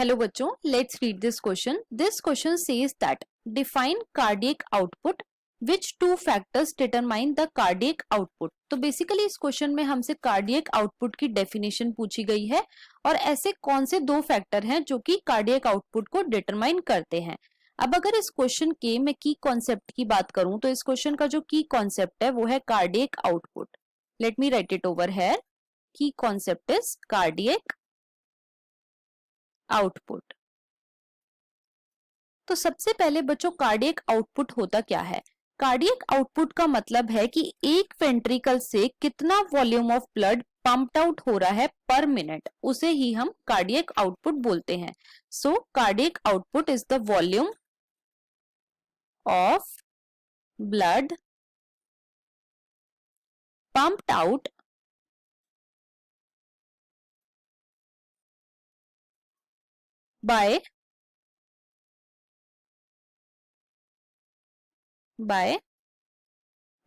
Hello बच्चों, let's read this question. This question says that define cardiac output which two factors determine the cardiac output. तो basically इस question में हमसे cardiac output की definition पूछी गई है और ऐसे कौन से दो फैक्टर हैं जो कि कार्डियक आउटपुट को डिटरमाइन करते हैं. अब अगर इस क्वेश्चन के मैं की कॉन्सेप्ट की बात करूं तो इस क्वेश्चन का जो की कॉन्सेप्ट है वो है cardiac output. Let me right it over here. की कॉन्सेप्ट इज कार्डियक आउटपुट. तो सबसे पहले बच्चों कार्डियक आउटपुट होता क्या है. कार्डियक आउटपुट का मतलब है कि एक वेंट्रिकल से कितना volume of blood pumped out हो रहा है पर मिनट, उसे ही हम कार्डियक आउटपुट बोलते हैं. So cardiac output is the volume of blood pumped out by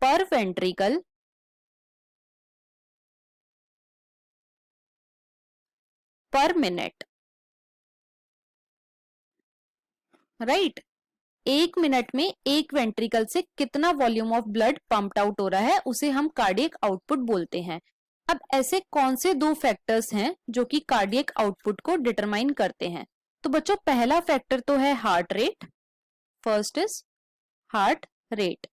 per ventricle per minute. Right. एक मिनट में एक वेंट्रिकल से कितना volume of blood pumped out हो रहा है उसे हम कार्डियक आउटपुट बोलते हैं. अब ऐसे कौन से दो फैक्टर्स हैं जो कि कार्डियक आउटपुट को डिटरमाइन करते हैं. तो बच्चों पहला फैक्टर तो है heart rate. First is heart rate.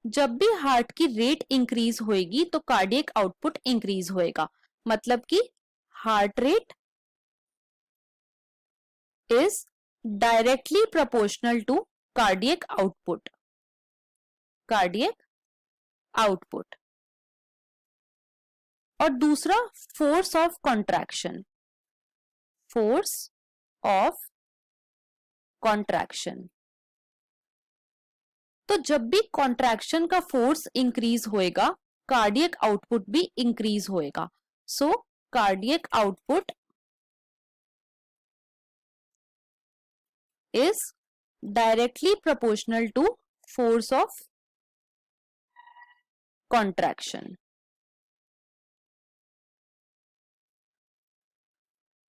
जब भी हार्ट की रेट इंक्रीज होएगी तो कार्डियक आउटपुट इंक्रीज होएगा. मतलब कि heart rate is directly proportional to cardiac output. Cardiac output. और दूसरा force of contraction. Force of contraction. तो जब भी कॉन्ट्रैक्शन का फोर्स इंक्रीज होएगा कार्डियक आउटपुट भी इंक्रीज होएगा. So cardiac output is directly proportional to force of contraction.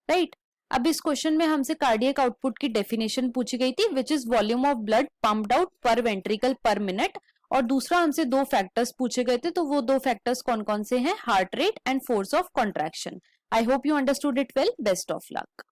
Right. अब इस क्वेश्चन में हमसे कार्डियक आउटपुट की डेफिनेशन पूछी गई थी which is volume of blood pumped out पर वेंट्रिकल पर मिनट. और दूसरा हमसे दो फैक्टर्स पूछे गए थे. तो वो दो फैक्टर्स कौन कौन से हैं. Heart rate and force of contraction. I hope you understood it well. Best of luck.